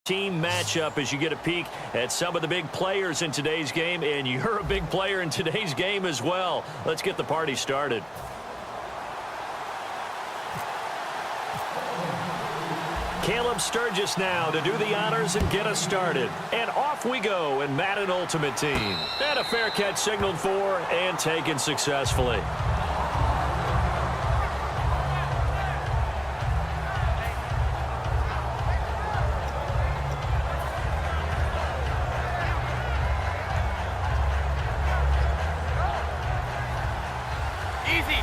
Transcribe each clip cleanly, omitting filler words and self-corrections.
team matchup as you get a peek at some of the big players in today's game, and you're a big player in today's game as well. Let's get the party started. Caleb Sturgis now to do the honors and get us started. And off we go in Madden Ultimate Team. And a fair catch signaled for and taken successfully. Easy.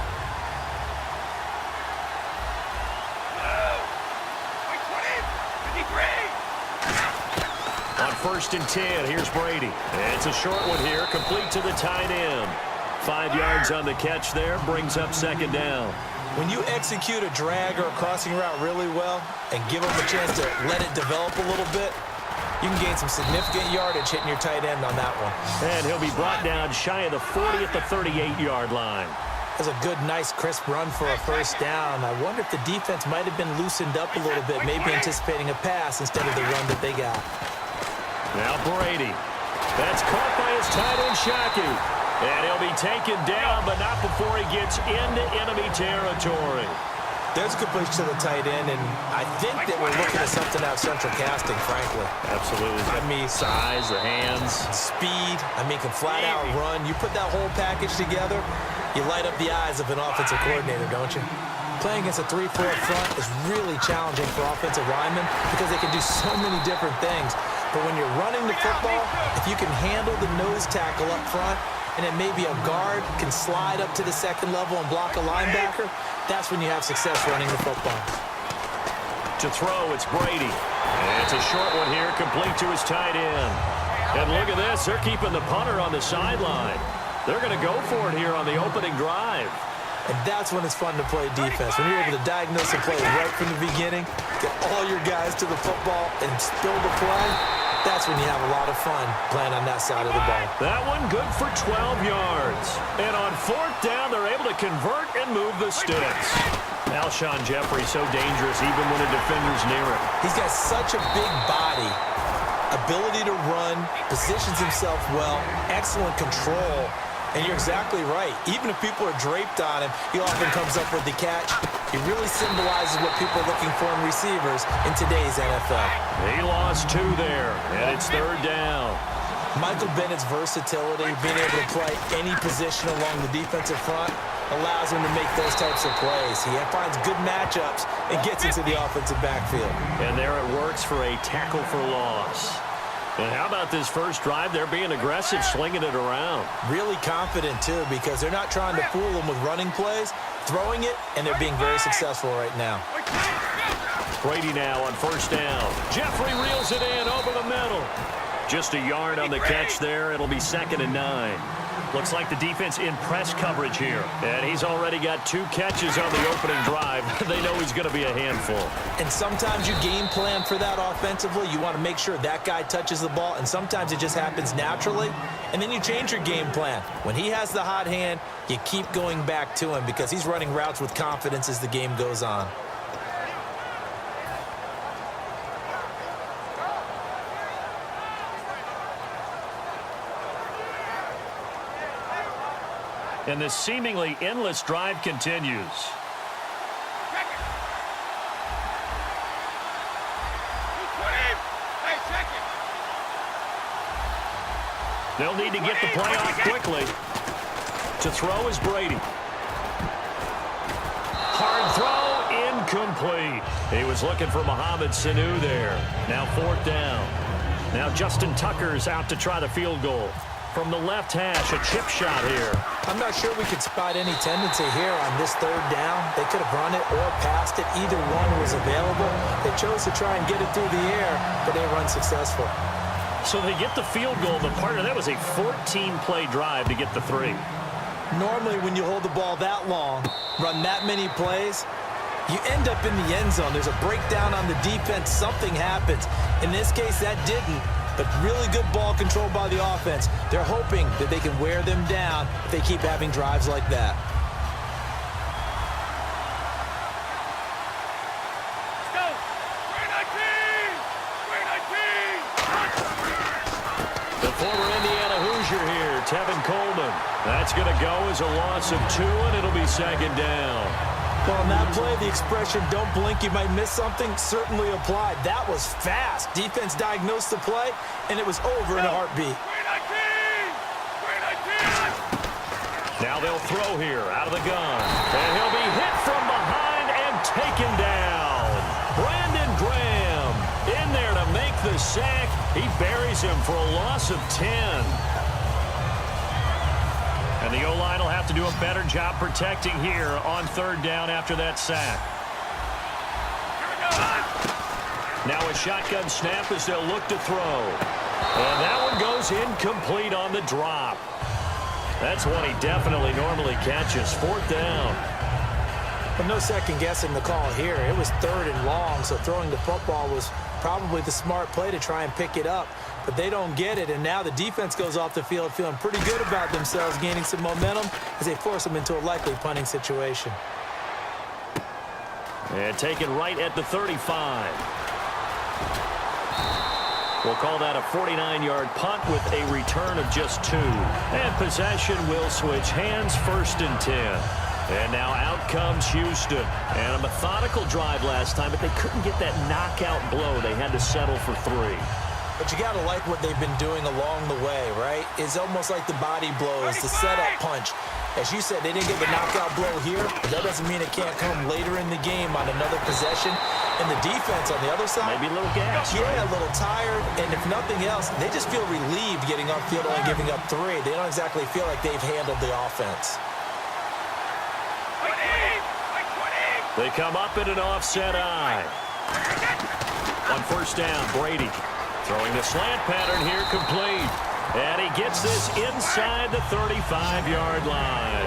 On 1st and 10, here's Brady. And it's a short one here, complete to the tight end. 5 yards on the catch there, brings up 2nd down. When you execute a drag or a crossing route really well and give them a chance to let it develop a little bit, you can gain some significant yardage hitting your tight end on that one. And he'll be brought down shy of the 40 at the 38-yard line. That's a good, nice, crisp run for a 1st down. I wonder if the defense might have been loosened up a little bit, maybe anticipating a pass instead of the run that they got. Now Brady. That's caught by his tight end, Shockey. And he'll be taken down, but not before he gets into enemy territory. There's a completion to the tight end, and I think that we're looking at something out of central casting, frankly. Absolutely. I mean, size, the hands. Speed. I mean, can flat out run. You put that whole package together, you light up the eyes of an offensive coordinator, don't you? Playing against a 3-4 front is really challenging for offensive linemen because they can do so many different things. But when you're running the football, if you can handle the nose tackle up front, and then maybe a guard can slide up to the 2nd level and block a linebacker, that's when you have success running the football. To throw, it's Brady. And it's a short one here, complete to his tight end. And look at this, they're keeping the punter on the sideline. They're going to go for it here on the opening drive. And that's when it's fun to play defense. When you're able to diagnose a play right from the beginning, get all your guys to the football, and spill the play, that's when you have a lot of fun playing on that side of the ball. That one good for 12 yards. And on 4th down, they're able to convert and move the sticks. Alshon Jeffrey so dangerous even when a defender's near him. He's got such a big body, ability to run, positions himself well, excellent control. And you're exactly right. Even if people are draped on him, he often comes up with the catch. He really symbolizes what people are looking for in receivers in today's NFL. He lost 2 there, and it's 3rd down. Michael Bennett's versatility, being able to play any position along the defensive front, allows him to make those types of plays. He finds good matchups and gets into the offensive backfield. And there it works for a tackle for loss. And how about this first drive? They're being aggressive, slinging it around. Really confident, too, because they're not trying to fool them with running plays, throwing it, and they're being very successful right now. Brady now on 1st down. Jeffrey reels it in over the middle. Just a yard on the catch there. It'll be 2nd and 9. Looks like the defense in press coverage here. And he's already got 2 catches on the opening drive. They know he's going to be a handful. And sometimes you game plan for that offensively. You want to make sure that guy touches the ball, and sometimes it just happens naturally. And then you change your game plan. When he has the hot hand, you keep going back to him because he's running routes with confidence as the game goes on. And this seemingly endless drive continues. They'll need to get the play off quickly. To throw is Brady. Hard throw, incomplete. He was looking for Mohamed Sanu there. Now 4th down. Now Justin Tucker's out to try the field goal. From the left hash, a chip shot here. I'm not sure we could spot any tendency here on this 3rd down. They could have run it or passed it. Either one was available. They chose to try and get it through the air, but they run successful. So they get the field goal. The partner, that was a 14-play drive to get the 3. Normally, when you hold the ball that long, run that many plays, you end up in the end zone. There's a breakdown on the defense. Something happens. In this case, that didn't. But really good ball control by the offense. They're hoping that they can wear them down if they keep having drives like that. Let's go. 319! 319! Tevin Coleman. That's going to go as a loss of 2, and it'll be second down. Well, on that play, the expression, don't blink, you might miss something, certainly applied. That was fast. Defense diagnosed the play, and it was over in a heartbeat. Now they'll throw here out of the gun. And he'll be hit from behind and taken down. Brandon Graham in there to make the sack. He buries him for a loss of 10. And the O-line will have to do a better job protecting here on third down after that sack. Now a shotgun snap as they'll look to throw. And that one goes incomplete on the drop. That's one he definitely normally catches. Fourth down. But no second guessing the call here. It was third and long, so throwing the football was probably the smart play to try and pick it up. But they don't get it, and now the defense goes off the field feeling pretty good about themselves, gaining some momentum as they force them into a likely punting situation. And taken right at the 35. We'll call that a 49-yard punt with a return of just 2. And possession will switch hands, first and 10. And now out comes Houston. And a methodical drive last time, but they couldn't get that knockout blow. They had to settle for 3. But you got to like what they've been doing along the way, right? It's almost like the body blows, the setup punch. As you said, they didn't get the knockout blow here, but that doesn't mean it can't come later in the game on another possession. And the defense on the other side, maybe a little gas. Yeah, a little tired. And if nothing else, they just feel relieved getting upfield and giving up 3. They don't exactly feel like they've handled the offense. They come up in an offset eye. On first down, Brady throwing the slant pattern here, complete. And he gets this inside the 35-yard line.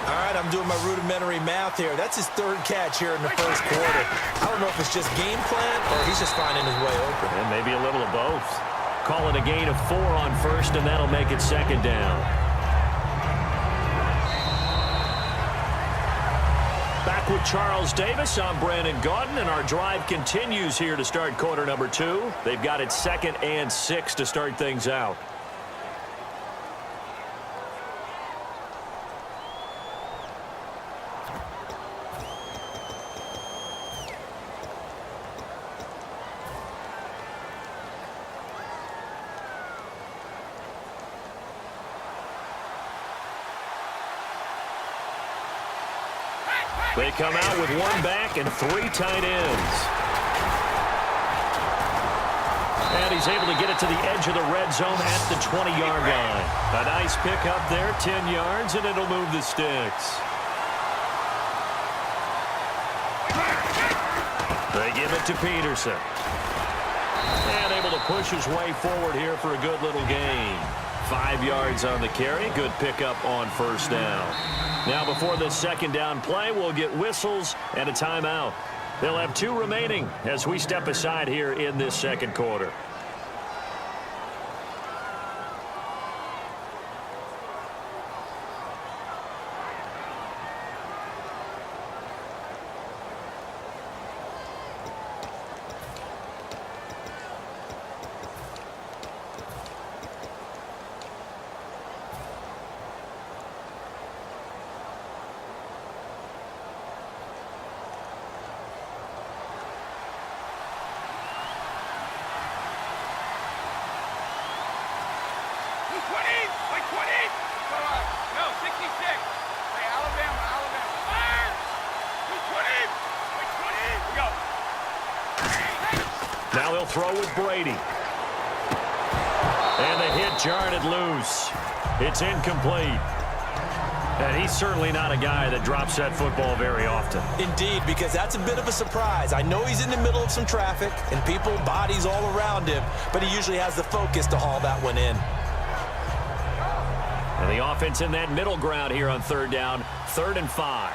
All right, I'm doing my rudimentary math here. That's his 3rd catch here in the first quarter. I don't know if it's just game plan or he's just finding his way open. And maybe a little of both. Call it a gain of 4 on first, and that'll make it second down. Back with Charles Davis, I'm Brandon Gaudin, and our drive continues here to start quarter number 2. They've got it 2nd and 6 to start things out. They come out with 1 back and 3 tight ends. And he's able to get it to the edge of the red zone at the 20-yard line. A nice pick up there, 10 yards, and it'll move the sticks. They give it to Peterson. And able to push his way forward here for a good little gain. 5 yards on the carry. Good pickup on first down. Now before this second down play, we'll get whistles and a timeout. They'll have 2 remaining as we step aside here in this second quarter. Now he'll throw with Brady. And the hit jarred it loose. It's incomplete. And he's certainly not a guy that drops that football very often. Indeed, because that's a bit of a surprise. I know he's in the middle of some traffic and people, bodies all around him, but he usually has the focus to haul that one in. And the offense in that middle ground here on third down, 3rd and 5.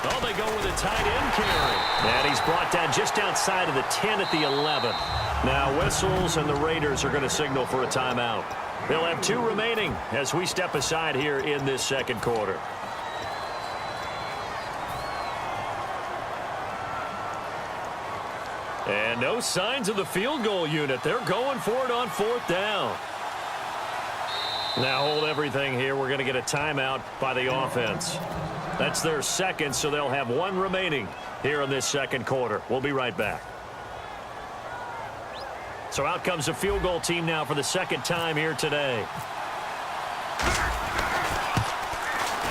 Oh, they go with a tight end carry. And he's brought down just outside of the 10 at the 11. Now whistles, and the Raiders are going to signal for a timeout. They'll have 2 remaining as we step aside here in this second quarter. And no signs of the field goal unit. They're going for it on 4th down. Now hold everything here. We're going to get a timeout by the offense. That's their second, so they'll have one remaining here in this second quarter. We'll be right back. So out comes the field goal team now for the second time here today.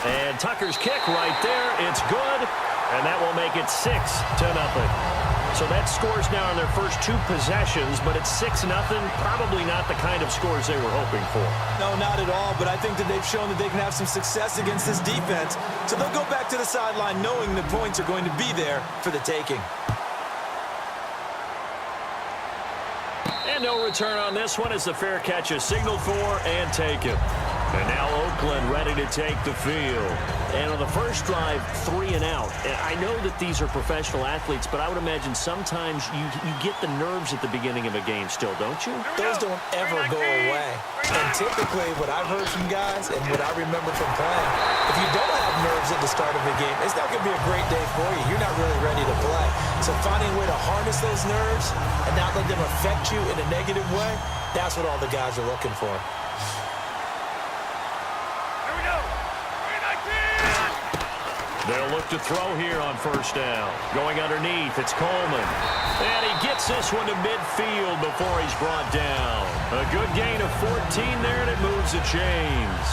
And Tucker's kick right there. It's good, and that will make it 6-0. So that scores now on their first 2 possessions, but it's 6-0. Probably not the kind of scores they were hoping for. No, not at all, but I think that they've shown that they can have some success against this defense. So they'll go back to the sideline knowing the points are going to be there for the taking. And no return on this one as the fair catch is signaled for and taken. And now Oakland ready to take the field. And on the first drive, 3 and out. And I know that these are professional athletes, but I would imagine sometimes you get the nerves at the beginning of a game still, don't you? Those don't ever go away. And typically what I've heard from guys and what I remember from playing, if you don't have nerves at the start of a game, it's not going to be a great day for you. You're not really ready to play. So finding a way to harness those nerves and not let them affect you in a negative way, that's what all the guys are looking for. They'll look to throw here on first down. Going underneath, it's Coleman. And he gets this one to midfield before he's brought down. A good gain of 14 there, and it moves the chains.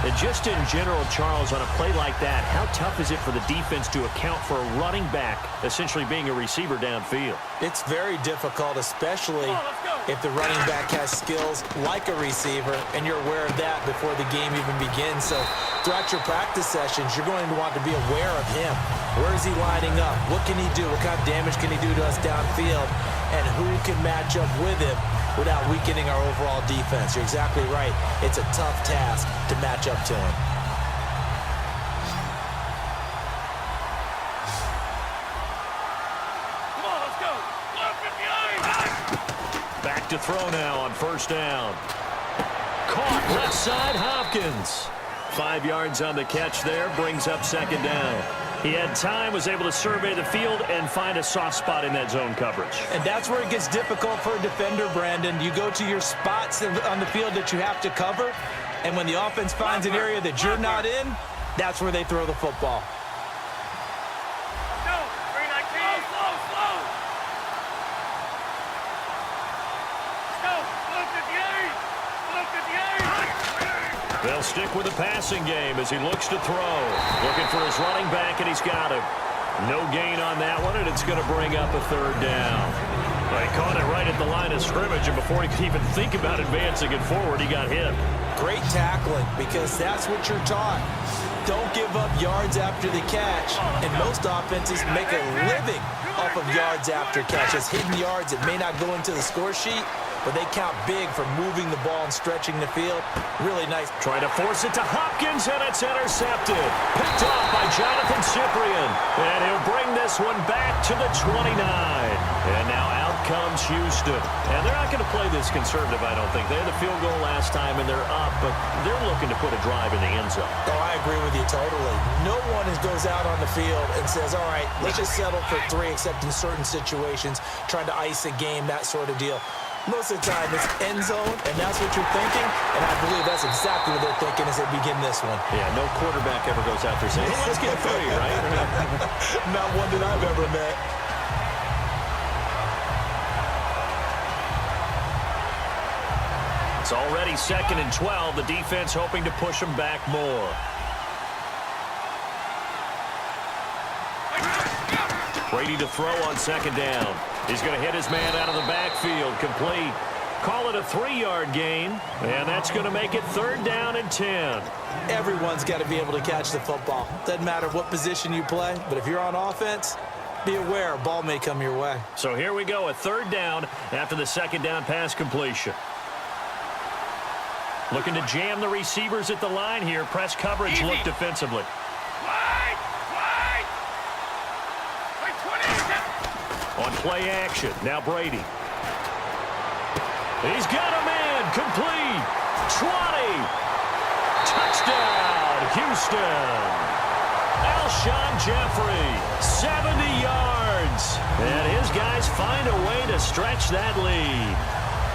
And just in general, Charles, on a play like that, how tough is it for the defense to account for a running back essentially being a receiver downfield? It's very difficult, especially if the running back has skills like a receiver, and you're aware of that before the game even begins. So throughout your practice sessions, you're going to want to be aware of him. Where is he lining up? What can he do? What kind of damage can he do to us downfield? And who can match up with him without weakening our overall defense? You're exactly right. It's a tough task to match up to him. Come on, let's go. Back to throw now on first down. Caught left side, Hopkins. 5 yards on the catch there, brings up second down. He had time, was able to survey the field and find a soft spot in that zone coverage. And that's where it gets difficult for a defender, Brandon. You go to your spots on the field that you have to cover, and when the offense finds an area that you're not in, that's where they throw the football. Go. Bring that key. Slow. Go. Look at the A. Look at the A. They'll stick with the passing game as he looks to throw. Looking for his running back, and he's got him. No gain on that one, and it's going to bring up a third down. They caught it right at the line of scrimmage, and before he could even think about advancing it forward, he got hit. Great tackling, because that's what you're taught. Don't give up yards after the catch, and most offenses make a living off of yards after catches. Hidden yards that may not go into the score sheet, but they count big for moving the ball and stretching the field. Really nice. Trying to force it to Hopkins, and it's intercepted. Picked off by Jonathan Cyprien. And he'll bring this one back to the 29. And now out comes Houston. And they're not going to play this conservative, I don't think. They had the field goal last time, and they're up, but they're looking to put a drive in the end zone. Oh, I agree with you totally. No one goes out on the field and says, all right, let's just settle for 3, except in certain situations, trying to ice a game, that sort of deal. Most of the time, it's end zone, and that's what you're thinking, and I believe that's exactly what they're thinking as they begin this one. Yeah, no quarterback ever goes out there saying, hey, let's get 3, right? Not one that I've ever met. It's already 2nd and 12. The defense hoping to push them back more. Brady to throw on second down. He's going to hit his man out of the backfield. Complete. Call it a 3-yard gain, and that's going to make it 3rd down and 10. Everyone's got to be able to catch the football. Doesn't matter what position you play, but if you're on offense, be aware a ball may come your way. So here we go, a 3rd down after the 2nd down pass completion. Looking to jam the receivers at the line here. Press coverage, look defensively. On play action, now Brady. He's got a man, complete. 20. Touchdown, Houston. Alshon Jeffrey, 70 yards. And his guys find a way to stretch that lead.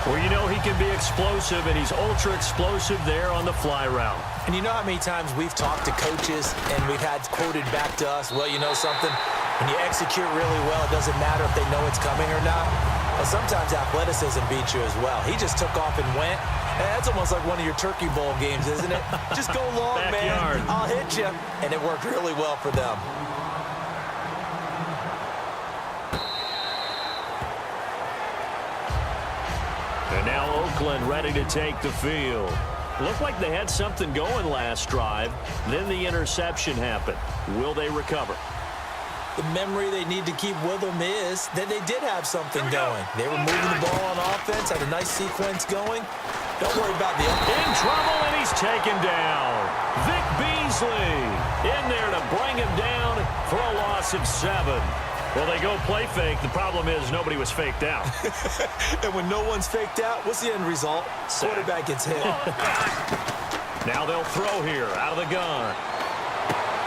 Well, you know he can be explosive, and he's ultra-explosive there on the fly route. And you know how many times we've talked to coaches and we've had quoted back to us, well, you know something? When you execute really well, it doesn't matter if they know it's coming or not. Well, sometimes athleticism beats you as well. He just took off and went. And that's almost like one of your Turkey Bowl games, isn't it? Just go long, Backyard. man. I'll hit you. And it worked really well for them. And now Oakland ready to take the field. Looked like they had something going last drive. Then the interception happened. Will they recover? The memory they need to keep with them is that they did have something going. They were moving the ball on offense, had a nice sequence going. Don't worry about the other. In trouble, and he's taken down. Vic Beasley in there to bring him down for a loss of 7. Well, they go play fake. The problem is nobody was faked out. And when no one's faked out, what's the end result? Quarterback gets hit. Now they'll throw here out of the gun.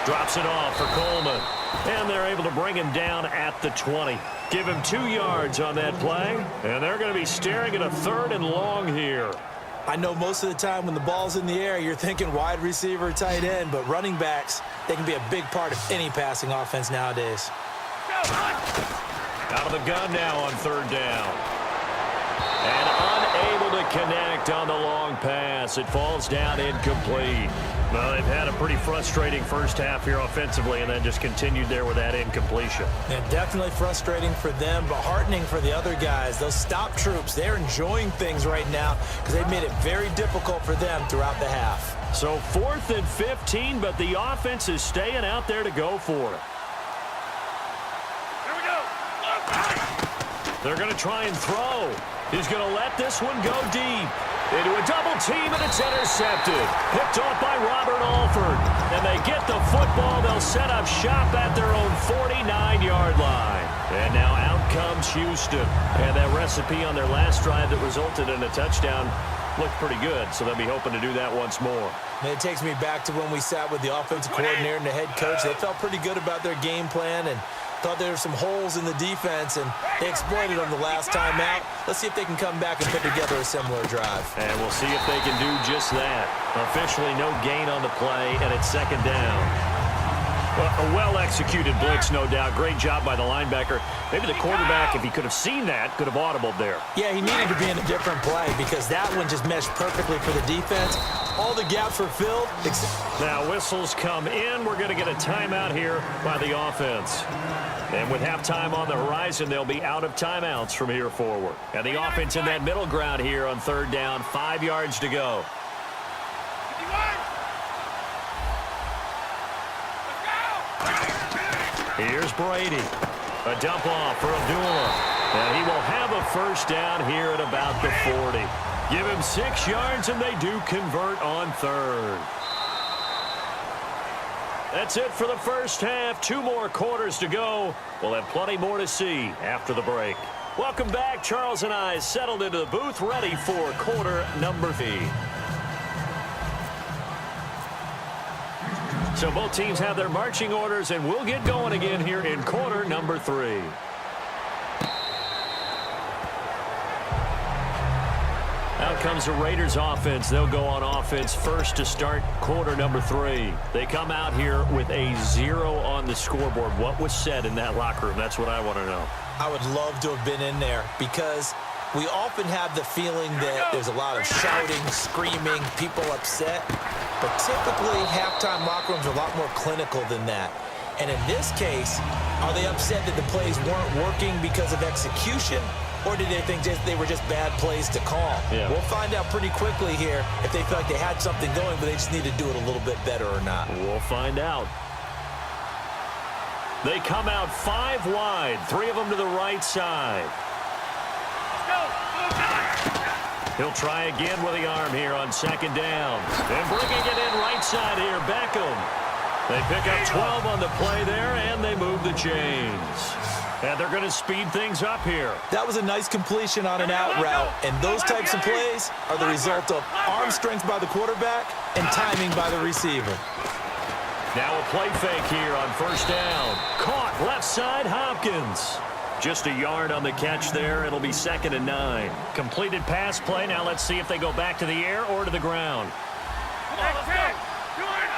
Drops it off for Coleman. And they're able to bring him down at the 20. Give him 2 yards on that play. And they're going to be staring at a 3rd and long here. I know most of the time when the ball's in the air, you're thinking wide receiver, tight end, but running backs, they can be a big part of any passing offense nowadays. Out of the gun now on 3rd down. And unable to connect on the long pass. It falls down incomplete. Well, they've had a pretty frustrating first half here offensively, and then just continued there with that incompletion. Yeah, definitely frustrating for them, but heartening for the other guys. Those stop troops, they're enjoying things right now because they've made it very difficult for them throughout the half. So 4th and 15, but the offense is staying out there to go for it. Here we go. They're going to try and throw. He's going to let this one go deep. Into a double team, and it's intercepted. Picked off by Robert Alford. And they get the football. They'll set up shop at their own 49-yard line. And now out comes Houston. And that recipe on their last drive that resulted in a touchdown looked pretty good, so they'll be hoping to do that once more. And it takes me back to when we sat with the offensive coordinator and the head coach. They felt pretty good about their game plan and thought there were some holes in the defense, and they exploited them the last time out. Let's see if they can come back and put together a similar drive. And we'll see if they can do just that. Officially no gain on the play, and it's 2nd down. A well-executed blitz, no doubt. Great job by the linebacker. Maybe the quarterback, if he could have seen that, could have audibled there. Yeah, he needed to be in a different play because that one just meshed perfectly for the defense. All the gaps were filled. Now whistles come in. We're going to get a timeout here by the offense. And with halftime on the horizon, they'll be out of timeouts from here forward. And the offense in that middle ground here on 3rd down, 5 yards to go. Here's Brady. A dump off for Abdullah. And he will have a 1st down here at about the 40. Give him 6 yards, and they do convert on 3rd. That's it for the first half. 2 more quarters to go. We'll have plenty more to see after the break. Welcome back. Charles and I settled into the booth, ready for quarter number 3. So both teams have their marching orders, and we'll get going again here in quarter number 3. Out comes the Raiders offense. They'll go on offense first to start quarter number 3. They come out here with a 0 on the scoreboard. What was said in that locker room? That's what I want to know. I would love to have been in there because we often have the feeling that there's a lot of shouting, screaming, people upset. But typically, halftime locker rooms are a lot more clinical than that. And in this case, are they upset that the plays weren't working because of execution? Or did they think they were just bad plays to call? Yeah. We'll find out pretty quickly here if they feel like they had something going, but they just need to do it a little bit better or not. We'll find out. They come out 5 wide, 3 of them to the right side. He'll try again with the arm here on 2nd down. And bringing it in right side here, Beckham. They pick up 12 on the play there, and they move the chains. And they're going to speed things up here. That was a nice completion on an out route, and those types of plays are the result of arm strength by the quarterback and timing by the receiver. Now a play fake here on first down. Caught left side, Hopkins. Just a yard on the catch there. It'll be 2nd and 9. Completed pass play. Now let's see if they go back to the air or to the ground. Come on, let's go. Do it.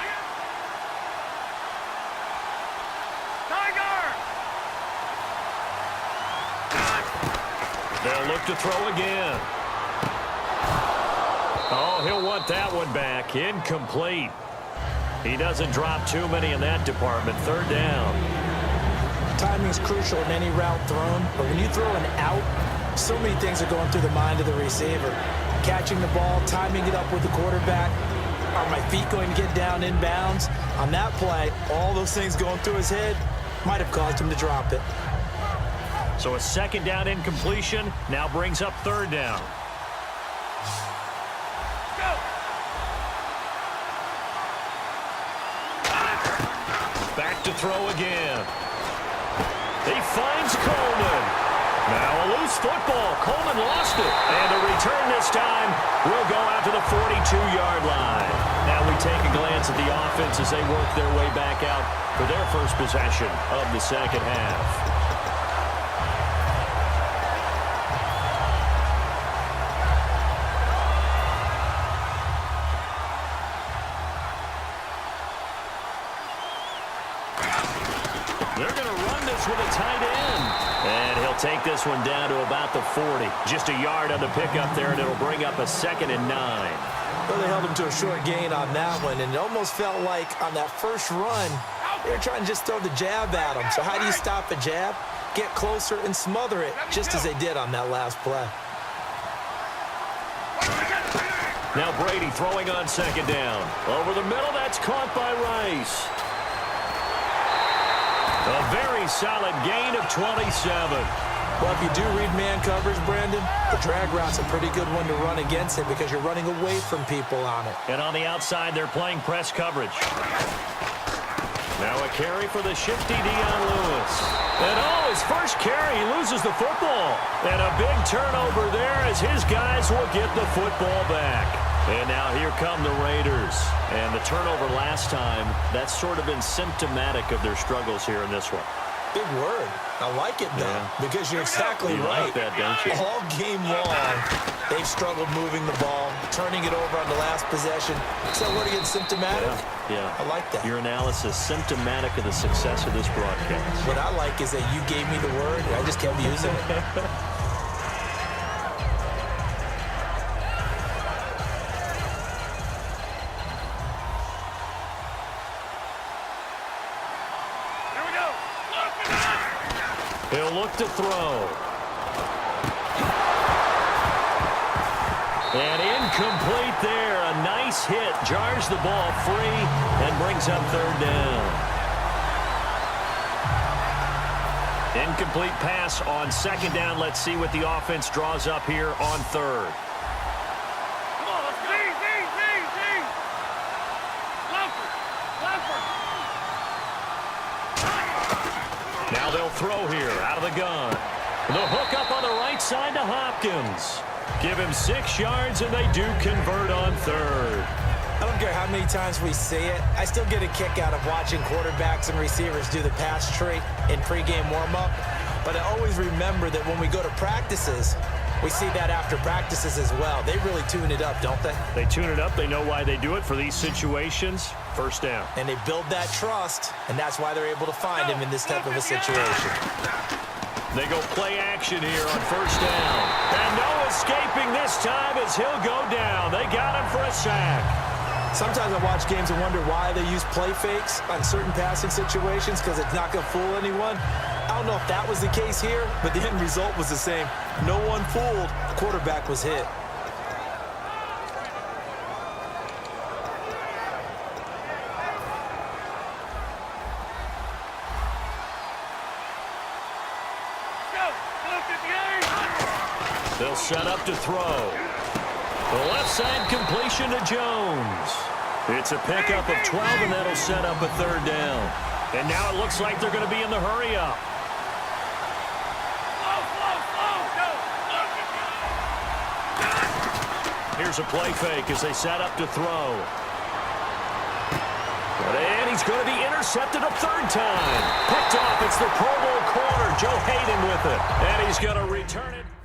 Tiger. They'll look to throw again. Oh, he'll want that one back. Incomplete. He doesn't drop too many in that department. 3rd down. Timing is crucial in any route thrown, but when you throw an out, so many things are going through the mind of the receiver. Catching the ball, timing it up with the quarterback. Are my feet going to get down inbounds? On that play, all those things going through his head might have caused him to drop it. So a 2nd down incompletion now brings up 3rd down. Go. Back to throw again. He finds Coleman. Now a loose football. Coleman lost it. And the return this time will go out to the 42-yard line. Now we take a glance at the offense as they work their way back out for their first possession of the 2nd half. They're going to run this with a tight end. And he'll take this one down to about the 40. Just a yard on the pickup there, and it'll bring up a 2nd and 9. Well, they held him to a short gain on that one, and it almost felt like on that first run, they were trying to just throw the jab at him. So how do you stop a jab? Get closer and smother it, just as they did on that last play. Now Brady throwing on 2nd down. Over the middle, that's caught by Rice. A very solid gain of 27. Well, if you do read man coverage, Brandon, the drag route's a pretty good one to run against it because you're running away from people on it. And on the outside, they're playing press coverage. Now a carry for the shifty Dion Lewis. And oh, his first carry, he loses the football. And a big turnover there as his guys will get the football back. And now here come the Raiders. And the turnover last time, that's sort of been symptomatic of their struggles here in this one. Big word. I like it, though, because you're exactly You right. like that, don't you? All game long, they've struggled moving the ball, turning it over on the last possession. Is that word again, symptomatic? Yeah. I like that. Your analysis, symptomatic of the success of this broadcast. What I like is that you gave me the word, and I just kept using it. He'll look to throw. And incomplete there. A nice hit. Jars the ball free and brings up 3rd down. Incomplete pass on 2nd down. Let's see what the offense draws up here on 3rd. Come on, let's go. Z. Leffert. Now they'll throw here out of the gun. The hook up on the right side to Hopkins. Give him 6 yards, and they do convert on 3rd. I don't care how many times we say it. I still get a kick out of watching quarterbacks and receivers do the pass tree in pregame warm-up. But I always remember that when we go to practices, we see that after practices as well. They really tune it up, don't they? They tune it up. They know why they do it for these situations. 1st down. And they build that trust, and that's why they're able to find him in this type of a situation. They go play action here on 1st down. And no escaping this time as he'll go down. They got him for a sack. Sometimes I watch games and wonder why they use play fakes on certain passing situations because it's not going to fool anyone. I don't know if that was the case here, but the end result was the same. No one fooled. The quarterback was hit. They'll set up to throw. The left side completion to Jones. It's a pickup of 12, and that'll set up a 3rd down. And now it looks like they're going to be in the hurry-up. Here's a play fake as they set up to throw. And he is going to be intercepted a third time. Picked off. It's the Pro Bowl corner, Joe Hayden with it. And he's going to return it.